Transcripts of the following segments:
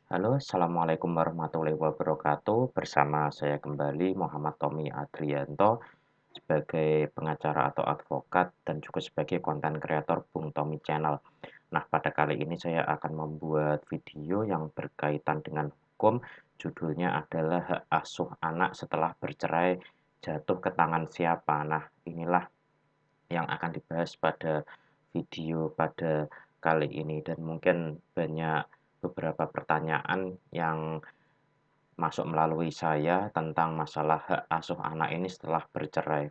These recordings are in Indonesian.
Halo, Assalamualaikum warahmatullahi wabarakatuh. Bersama saya kembali Muhammad Tommy Adrianto sebagai pengacara atau advokat dan juga sebagai konten kreator Bung Tommy Channel. Nah, pada kali ini saya akan membuat video yang berkaitan dengan hukum. Judulnya adalah hak asuh anak setelah bercerai jatuh ke tangan siapa. Nah, inilah yang akan dibahas pada video pada kali ini dan mungkin banyak beberapa pertanyaan yang masuk melalui saya tentang masalah hak asuh anak ini setelah bercerai.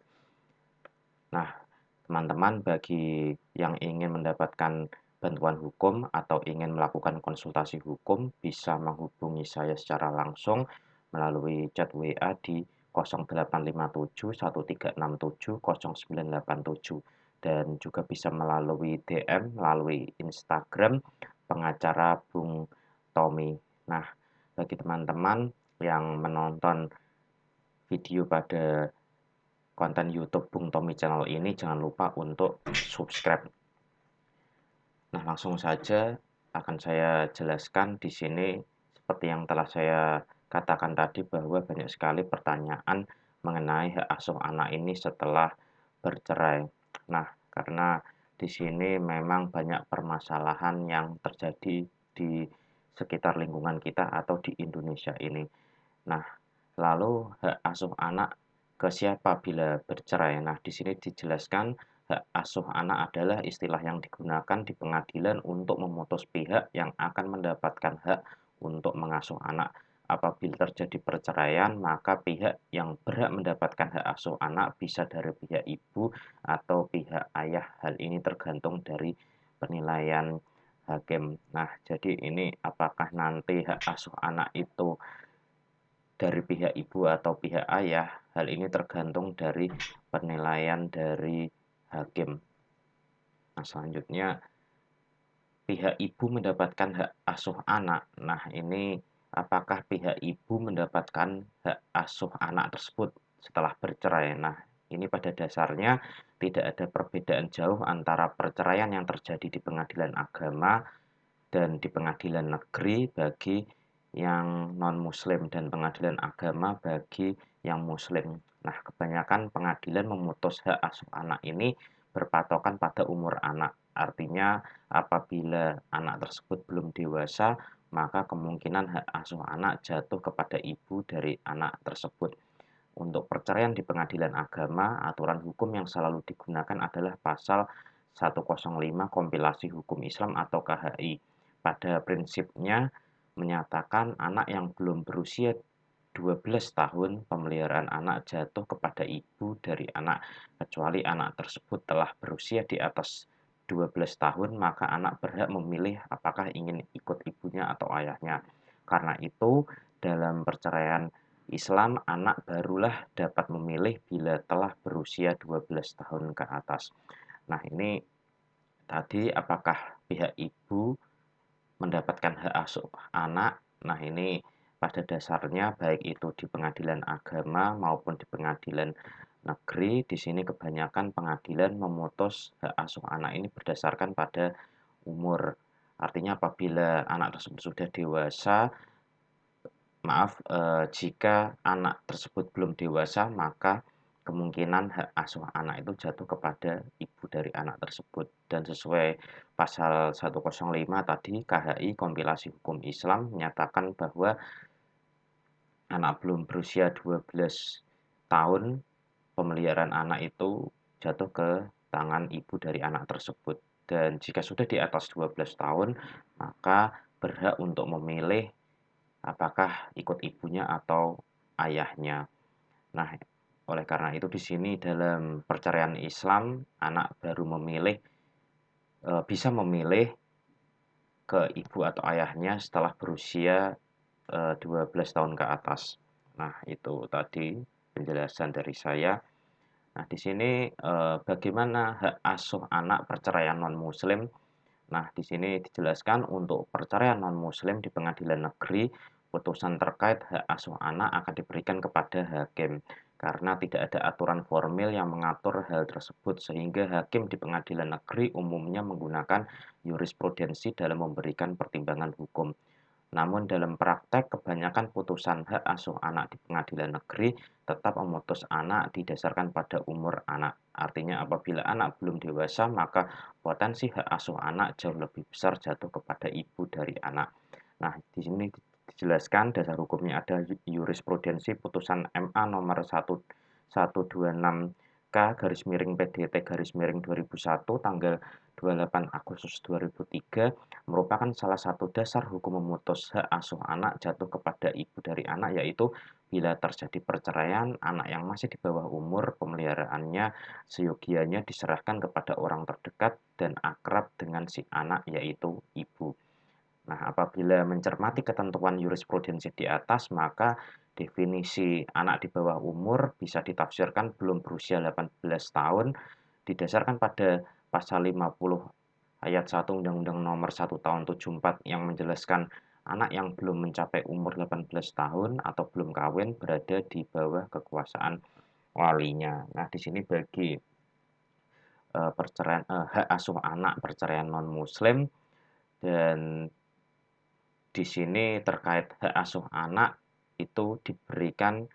Nah, teman-teman bagi yang ingin mendapatkan bantuan hukum atau ingin melakukan konsultasi hukum bisa menghubungi saya secara langsung melalui chat WA di 0857 1367 0987 dan juga bisa melalui DM melalui Instagram pengacara Bung Tommy. Nah, bagi teman-teman yang menonton video pada konten YouTube Bung Tommy Channel ini jangan lupa untuk subscribe. Nah, langsung saja akan saya jelaskan di sini seperti yang telah saya katakan tadi bahwa banyak sekali pertanyaan mengenai hak asuh anak ini setelah bercerai. Nah, karena di sini memang banyak permasalahan yang terjadi di sekitar lingkungan kita atau di Indonesia ini. Nah, lalu hak asuh anak ke siapa bila bercerai? Nah, di sini dijelaskan hak asuh anak adalah istilah yang digunakan di pengadilan untuk memutus pihak yang akan mendapatkan hak untuk mengasuh anak. Apabila terjadi perceraian, maka pihak yang berhak mendapatkan hak asuh anak bisa dari pihak ibu atau pihak ayah. Hal ini tergantung dari penilaian hakim. Nah, jadi ini apakah nanti hak asuh anak itu dari pihak ibu atau pihak ayah, hal ini tergantung dari penilaian dari hakim. Nah, selanjutnya pihak ibu mendapatkan hak asuh anak. Nah, ini apakah pihak ibu mendapatkan hak asuh anak tersebut setelah bercerai? Nah, ini pada dasarnya tidak ada perbedaan jauh antara perceraian yang terjadi di pengadilan agama dan di pengadilan negeri bagi yang non-muslim dan pengadilan agama bagi yang muslim. Nah, kebanyakan pengadilan memutus hak asuh anak ini berpatokan pada umur anak. Artinya, apabila anak tersebut belum dewasa, maka kemungkinan hak asuh anak jatuh kepada ibu dari anak tersebut. Untuk perceraian di pengadilan agama, aturan hukum yang selalu digunakan adalah pasal 105 Kompilasi Hukum Islam atau KHI. Pada prinsipnya menyatakan anak yang belum berusia 12 tahun pemeliharaan anak jatuh kepada ibu dari anak kecuali anak tersebut telah berusia di atas 12 tahun maka anak berhak memilih apakah ingin ikut ibunya atau ayahnya. Karena itu dalam perceraian Islam anak barulah dapat memilih bila telah berusia 12 tahun ke atas. Nah, ini tadi apakah pihak ibu mendapatkan hak asuh anak. Nah, ini pada dasarnya baik itu di pengadilan agama maupun di pengadilan negeri, di sini kebanyakan pengadilan memutus hak asuh anak ini berdasarkan pada umur. Artinya apabila anak tersebut sudah dewasa, jika anak tersebut belum dewasa, maka kemungkinan hak asuh anak itu jatuh kepada ibu dari anak tersebut. Dan sesuai pasal 105 tadi, KHI Kompilasi Hukum Islam menyatakan bahwa anak belum berusia 12 tahun, pemeliharaan anak itu jatuh ke tangan ibu dari anak tersebut. Dan jika sudah di atas 12 tahun, maka berhak untuk memilih apakah ikut ibunya atau ayahnya. Nah, oleh karena itu di sini dalam perceraian Islam, anak baru memilih bisa memilih ke ibu atau ayahnya setelah berusia 12 tahun ke atas. Nah, itu tadi penjelasan dari saya. Nah, di sini bagaimana hak asuh anak perceraian non-muslim. Nah, di sini dijelaskan untuk perceraian non-muslim di pengadilan negeri, putusan terkait hak asuh anak akan diberikan kepada hakim karena tidak ada aturan formil yang mengatur hal tersebut sehingga hakim di pengadilan negeri umumnya menggunakan jurisprudensi dalam memberikan pertimbangan hukum. Namun dalam praktek kebanyakan putusan hak asuh anak di pengadilan negeri tetap memutus anak didasarkan pada umur anak. Artinya apabila anak belum dewasa maka potensi hak asuh anak jauh lebih besar jatuh kepada ibu dari anak. Nah, di sini dijelaskan dasar hukumnya ada jurisprudensi putusan MA nomor 1126 K garis miring PDT garis miring 2001 tanggal 28 Agustus 2003 merupakan salah satu dasar hukum memutus hak asuh anak jatuh kepada ibu dari anak, yaitu bila terjadi perceraian, anak yang masih di bawah umur pemeliharaannya seyogianya diserahkan kepada orang terdekat dan akrab dengan si anak, yaitu ibu. Nah, apabila mencermati ketentuan jurisprudensi di atas, maka definisi anak di bawah umur bisa ditafsirkan belum berusia 18 tahun didasarkan pada pasal 50 ayat 1 Undang-Undang Nomor 1 Tahun 74 yang menjelaskan anak yang belum mencapai umur 18 tahun atau belum kawin berada di bawah kekuasaan walinya. Nah, di sini bagi perceraian hak asuh anak perceraian non muslim dan di sini terkait hak asuh anak itu diberikan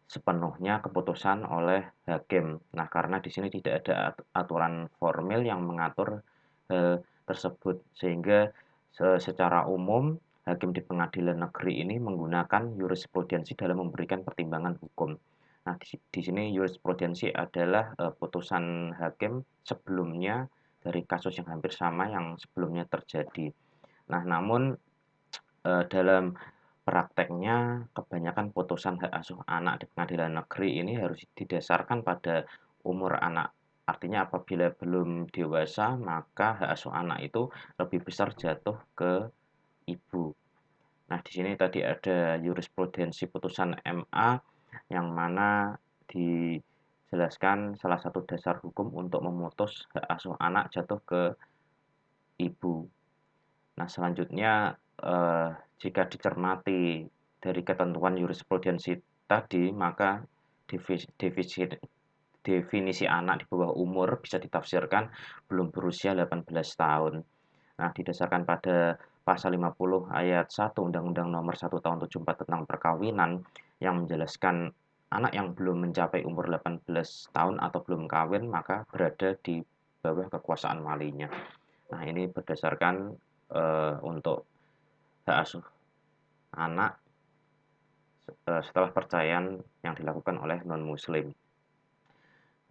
sepenuhnya keputusan oleh hakim. Nah, karena di sini tidak ada aturan formil yang mengatur hal tersebut, sehingga secara umum hakim di pengadilan negeri ini menggunakan jurisprudensi dalam memberikan pertimbangan hukum. Nah, di sini jurisprudensi adalah putusan hakim sebelumnya dari kasus yang hampir sama yang sebelumnya terjadi. Nah, namun dalam prakteknya kebanyakan putusan hak asuh anak di pengadilan negeri ini harus didasarkan pada umur anak. Artinya apabila belum dewasa maka hak asuh anak itu lebih besar jatuh ke ibu. Nah, di sini tadi ada jurisprudensi putusan MA yang mana dijelaskan salah satu dasar hukum untuk memutus hak asuh anak jatuh ke ibu. Nah, selanjutnya jika dicermati dari ketentuan jurisprudensi tadi, maka definisi anak di bawah umur bisa ditafsirkan belum berusia 18 tahun. Nah, didasarkan pada pasal 50 ayat 1 Undang-Undang Nomor 1 Tahun 74 tentang perkawinan yang menjelaskan anak yang belum mencapai umur 18 tahun atau belum kawin maka berada di bawah kekuasaan walinya. Nah, ini berdasarkan untuk hak asuh anak setelah perceraian yang dilakukan oleh non-muslim.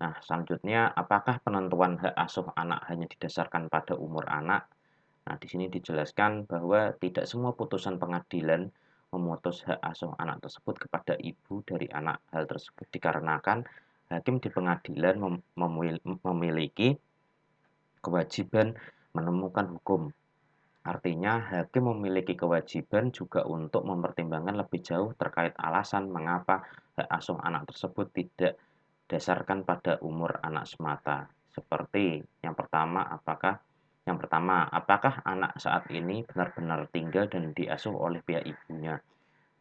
Nah, selanjutnya apakah penentuan hak asuh anak hanya didasarkan pada umur anak? Nah, di sini dijelaskan bahwa tidak semua putusan pengadilan memutus hak asuh anak tersebut kepada ibu dari anak. Hal tersebut dikarenakan hakim di pengadilan memiliki kewajiban menemukan hukum. Artinya, hakim memiliki kewajiban juga untuk mempertimbangkan lebih jauh terkait alasan mengapa hak asuh anak tersebut tidak dasarkan pada umur anak semata. Seperti apakah anak saat ini benar-benar tinggal dan diasuh oleh pihak ibunya?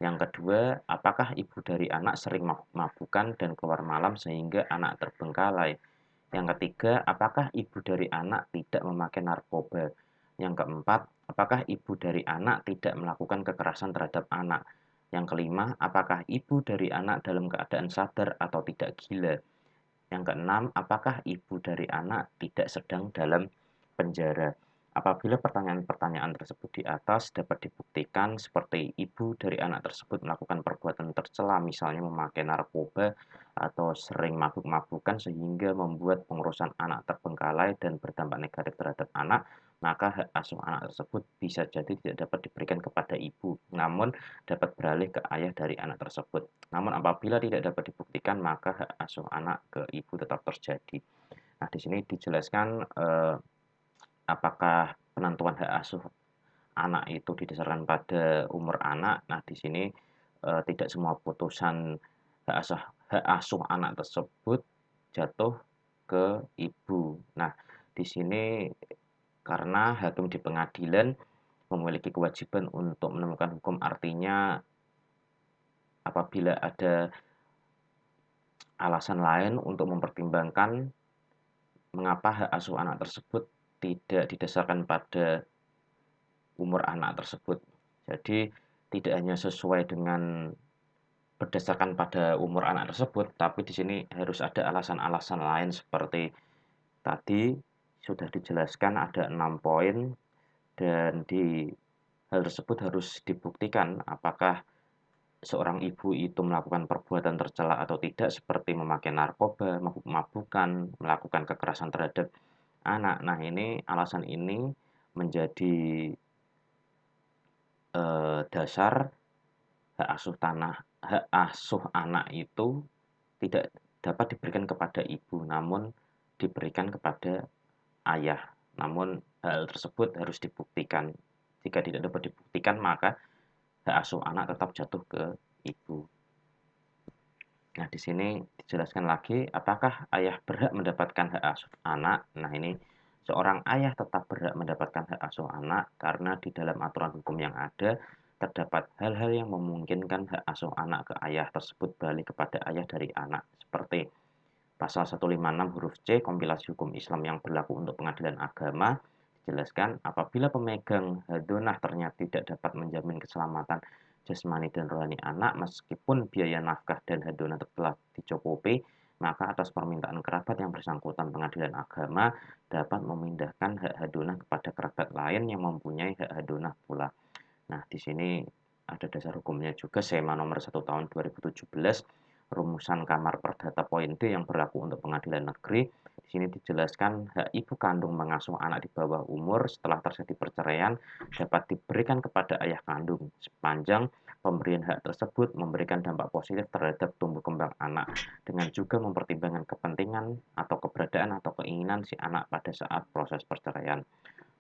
Yang kedua, apakah ibu dari anak sering mabukan dan keluar malam sehingga anak terbengkalai? Yang ketiga, apakah ibu dari anak tidak memakai narkoba? Yang keempat, apakah ibu dari anak tidak melakukan kekerasan terhadap anak? Yang kelima, apakah ibu dari anak dalam keadaan sadar atau tidak gila? Yang keenam, apakah ibu dari anak tidak sedang dalam penjara? Apabila pertanyaan-pertanyaan tersebut di atas dapat dibuktikan seperti ibu dari anak tersebut melakukan perbuatan tercela, misalnya memakai narkoba atau sering mabuk-mabukan sehingga membuat pengurusan anak terbengkalai dan berdampak negatif terhadap anak, maka hak asuh anak tersebut bisa jadi tidak dapat diberikan kepada ibu, namun dapat beralih ke ayah dari anak tersebut. Namun apabila tidak dapat dibuktikan, maka hak asuh anak ke ibu tetap terjadi. Nah, di sini dijelaskan apakah penentuan hak asuh anak itu didasarkan pada umur anak. Nah, di sini tidak semua putusan hak asuh hak asuh anak tersebut jatuh ke ibu. Nah, di sini karena hakim di pengadilan memiliki kewajiban untuk menemukan hukum, artinya apabila ada alasan lain untuk mempertimbangkan mengapa hak asuh anak tersebut tidak didasarkan pada umur anak tersebut. Jadi tidak hanya sesuai dengan berdasarkan pada umur anak tersebut, tapi di sini harus ada alasan-alasan lain seperti tadi sudah dijelaskan ada 6 poin dan di hal tersebut harus dibuktikan apakah seorang ibu itu melakukan perbuatan tercela atau tidak seperti memakai narkoba, mabuk-mabukan, melakukan kekerasan terhadap anak. Nah, ini alasan ini menjadi dasar hak asuh anak itu tidak dapat diberikan kepada ibu, namun diberikan kepada ayah. Namun hal tersebut harus dibuktikan. Jika tidak dapat dibuktikan, maka hak asuh anak tetap jatuh ke ibu. Nah, di sini dijelaskan lagi, apakah ayah berhak mendapatkan hak asuh anak? Nah, ini seorang ayah tetap berhak mendapatkan hak asuh anak karena di dalam aturan hukum yang ada terdapat hal-hal yang memungkinkan hak asuh anak ke ayah tersebut balik kepada ayah dari anak, seperti Pasal 156 huruf C kompilasi hukum Islam yang berlaku untuk pengadilan agama dijelaskan apabila pemegang hadonah ternyata tidak dapat menjamin keselamatan jasmani dan rohani anak meskipun biaya nafkah dan hadonah telah dicukupi, maka atas permintaan kerabat yang bersangkutan pengadilan agama dapat memindahkan hak hadonah kepada kerabat lain yang mempunyai hak hadonah pula. Nah, di sini ada dasar hukumnya juga SEMA nomor 1 tahun 2017 rumusan Kamar Perdata poin D yang berlaku untuk pengadilan negeri. Di sini dijelaskan hak ibu kandung mengasuh anak di bawah umur setelah terjadi perceraian dapat diberikan kepada ayah kandung sepanjang pemberian hak tersebut memberikan dampak positif terhadap tumbuh kembang anak dengan juga mempertimbangkan kepentingan atau keberadaan atau keinginan si anak pada saat proses perceraian.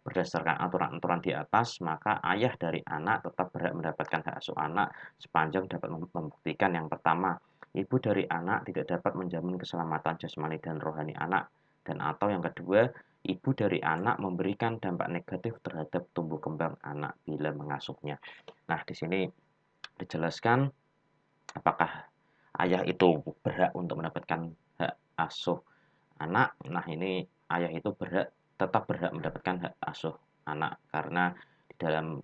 Berdasarkan aturan-aturan di atas, maka ayah dari anak tetap berhak mendapatkan hak asuh anak sepanjang dapat membuktikan yang pertama, ibu dari anak tidak dapat menjamin keselamatan jasmani dan rohani anak, dan atau yang kedua, ibu dari anak memberikan dampak negatif terhadap tumbuh kembang anak bila mengasuhnya. Nah, di sini dijelaskan apakah ayah itu berhak untuk mendapatkan hak asuh anak. Nah, ini ayah itu tetap berhak mendapatkan hak asuh anak karena di dalam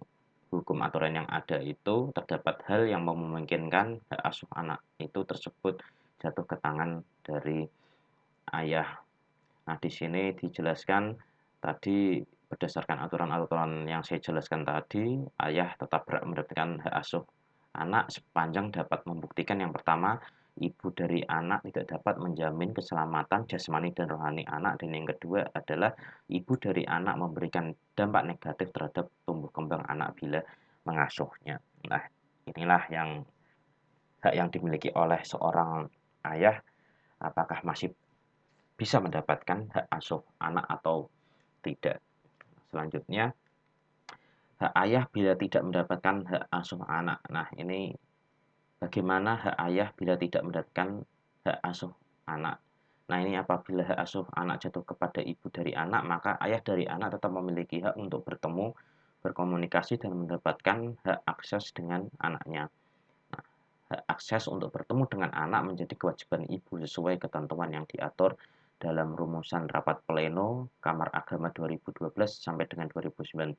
hukum aturan yang ada itu terdapat hal yang memungkinkan hak asuh anak itu tersebut jatuh ke tangan dari ayah. Nah, di sini dijelaskan tadi berdasarkan aturan-aturan yang saya jelaskan tadi, ayah tetap berhak mendapatkan hak asuh anak sepanjang dapat membuktikan yang pertama, ibu dari anak tidak dapat menjamin keselamatan jasmani dan rohani anak, dan yang kedua adalah ibu dari anak memberikan dampak negatif terhadap tumbuh kembang anak bila mengasuhnya. Nah, inilah hak yang dimiliki oleh seorang ayah, apakah masih bisa mendapatkan hak asuh anak atau tidak. Selanjutnya, hak ayah bila tidak mendapatkan hak asuh anak. Nah, ini bagaimana hak ayah bila tidak mendapatkan hak asuh anak. Nah, ini apabila hak asuh anak jatuh kepada ibu dari anak, maka ayah dari anak tetap memiliki hak untuk bertemu, berkomunikasi, dan mendapatkan hak akses dengan anaknya. Nah, hak akses untuk bertemu dengan anak menjadi kewajiban ibu sesuai ketentuan yang diatur dalam rumusan rapat pleno Kamar Agama 2012 sampai dengan 2019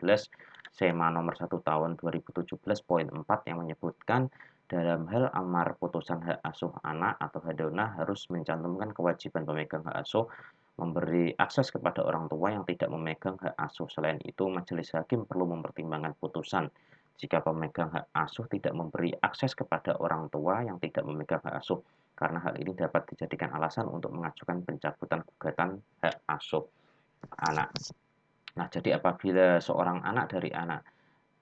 SEMA nomor 1 tahun 2017 poin 4 yang menyebutkan dalam hal amar putusan hak asuh anak atau hadonah harus mencantumkan kewajiban pemegang hak asuh memberi akses kepada orang tua yang tidak memegang hak asuh. Selain itu, majelis hakim perlu mempertimbangkan putusan jika pemegang hak asuh tidak memberi akses kepada orang tua yang tidak memegang hak asuh, karena hal ini dapat dijadikan alasan untuk mengajukan pencabutan gugatan hak asuh anak. Nah, jadi apabila seorang anak dari anak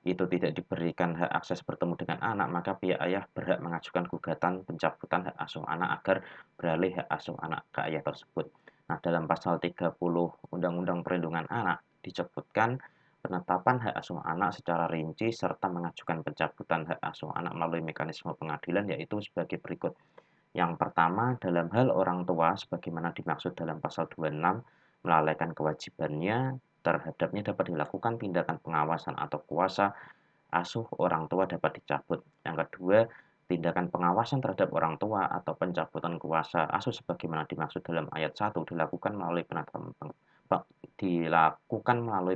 itu tidak diberikan hak akses bertemu dengan anak, maka pihak ayah berhak mengajukan gugatan pencabutan hak asuh anak agar beralih hak asuh anak ke ayah tersebut. Nah, dalam pasal 30 Undang-Undang Perlindungan Anak disebutkan penetapan hak asuh anak secara rinci serta mengajukan pencabutan hak asuh anak melalui mekanisme pengadilan yaitu sebagai berikut. Yang pertama, dalam hal orang tua sebagaimana dimaksud dalam pasal 26 melalaikan kewajibannya terhadapnya dapat dilakukan tindakan pengawasan atau kuasa asuh orang tua dapat dicabut. Yang kedua, tindakan pengawasan terhadap orang tua atau pencabutan kuasa asuh sebagaimana dimaksud dalam ayat 1 dilakukan melalui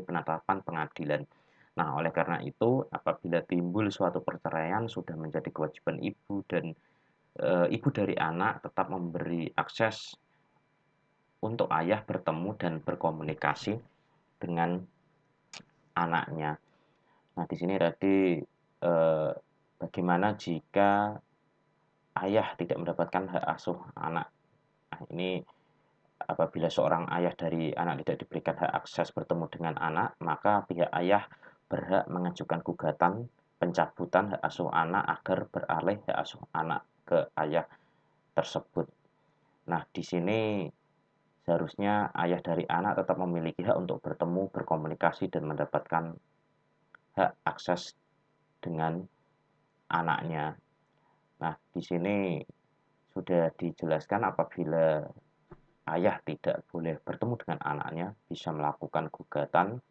penetapan pengadilan. Nah, oleh karena itu, apabila timbul suatu perceraian, sudah menjadi kewajiban ibu dan ibu dari anak tetap memberi akses untuk ayah bertemu dan berkomunikasi dengan anaknya. Nah, di sini tadi bagaimana jika ayah tidak mendapatkan hak asuh anak. Nah, ini apabila seorang ayah dari anak tidak diberikan hak akses bertemu dengan anak, maka pihak ayah berhak mengajukan gugatan pencabutan hak asuh anak agar beralih hak asuh anak ke ayah tersebut. Nah, di sini seharusnya ayah dari anak tetap memiliki hak untuk bertemu, berkomunikasi, dan mendapatkan hak akses dengan anaknya. Nah, di sini sudah dijelaskan apabila ayah tidak boleh bertemu dengan anaknya, bisa melakukan gugatan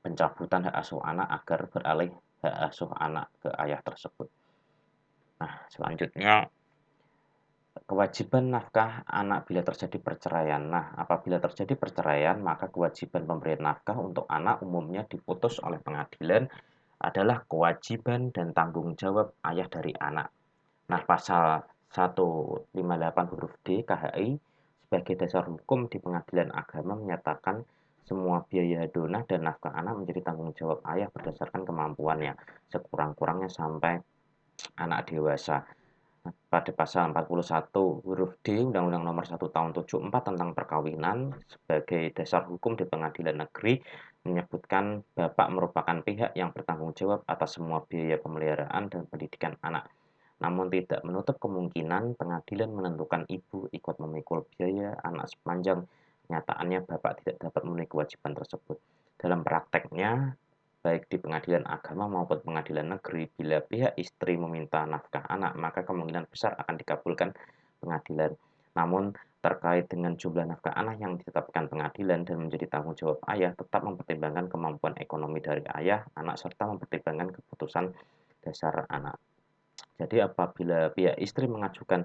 pencabutan hak asuh anak agar beralih hak asuh anak ke ayah tersebut. Nah, selanjutnya kewajiban nafkah anak bila terjadi perceraian. Nah, apabila terjadi perceraian, maka kewajiban pemberian nafkah untuk anak umumnya diputus oleh pengadilan adalah kewajiban dan tanggung jawab ayah dari anak. Nah, pasal 158 huruf D KHI sebagai dasar hukum di pengadilan agama menyatakan semua biaya donah dan nafkah anak menjadi tanggung jawab ayah berdasarkan kemampuannya, sekurang-kurangnya sampai anak dewasa. Pada pasal 41 huruf D Undang-Undang Nomor 1 Tahun 74 tentang perkawinan sebagai dasar hukum di pengadilan negeri menyebutkan bapak merupakan pihak yang bertanggung jawab atas semua biaya pemeliharaan dan pendidikan anak. Namun tidak menutup kemungkinan pengadilan menentukan ibu ikut memikul biaya anak sepanjang nyataannya bapak tidak dapat memenuhi kewajiban tersebut. Dalam prakteknya, baik di pengadilan agama maupun pengadilan negeri, bila pihak istri meminta nafkah anak, maka kemungkinan besar akan dikabulkan pengadilan. Namun, terkait dengan jumlah nafkah anak yang ditetapkan pengadilan dan menjadi tanggung jawab ayah, tetap mempertimbangkan kemampuan ekonomi dari ayah, anak, serta mempertimbangkan keputusan dasar anak. Jadi apabila pihak istri mengajukan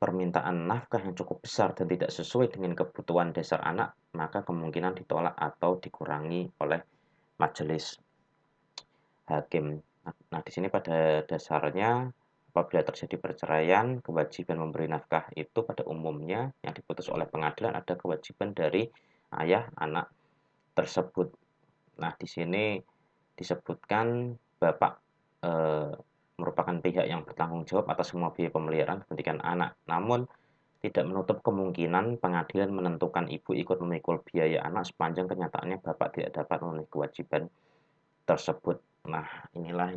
permintaan nafkah yang cukup besar dan tidak sesuai dengan kebutuhan dasar anak, maka kemungkinan ditolak atau dikurangi oleh majelis hakim. Nah, di sini pada dasarnya apabila terjadi perceraian, kewajiban memberi nafkah itu pada umumnya yang diputus oleh pengadilan ada kewajiban dari ayah anak tersebut. Nah, di sini disebutkan bapak merupakan pihak yang bertanggung jawab atas semua biaya pemeliharaan pendidikan anak. Namun, tidak menutup kemungkinan pengadilan menentukan ibu ikut memikul biaya anak sepanjang kenyataannya bapak tidak dapat memenuhi kewajiban tersebut. Nah, inilah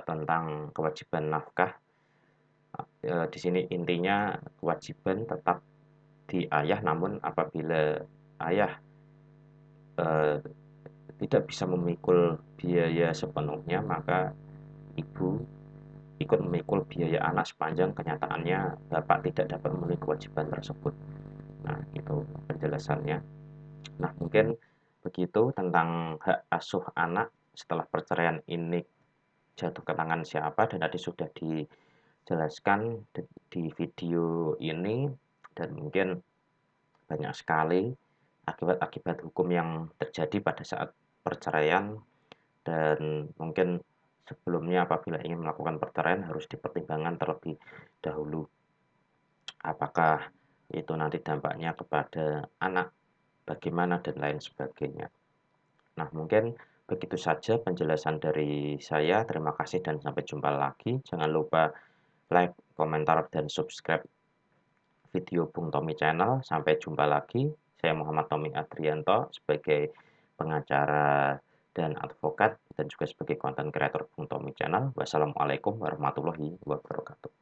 tentang kewajiban nafkah. Di sini intinya kewajiban tetap di ayah, namun apabila ayah eh, tidak bisa memikul biaya sepenuhnya, maka ibu ikut memikul biaya anak sepanjang kenyataannya bapak tidak dapat memenuhi kewajiban tersebut. Nah, itu penjelasannya. Nah, mungkin begitu tentang hak asuh anak setelah perceraian ini jatuh ke tangan siapa, dan tadi sudah dijelaskan di video ini, dan mungkin banyak sekali akibat-akibat hukum yang terjadi pada saat perceraian, dan mungkin sebelumnya apabila ingin melakukan perceraian harus dipertimbangkan terlebih dahulu apakah itu nanti dampaknya kepada anak bagaimana dan lain sebagainya. Nah, mungkin begitu saja penjelasan dari saya. Terima kasih dan sampai jumpa lagi. Jangan lupa like, komentar, dan subscribe video Bung Tommy Channel. Sampai jumpa lagi. Saya Muhammad Tommy Adrianto sebagai pengacara dan advokat dan juga sebagai konten kreator Bung Tommy Channel. Wassalamualaikum warahmatullahi wabarakatuh.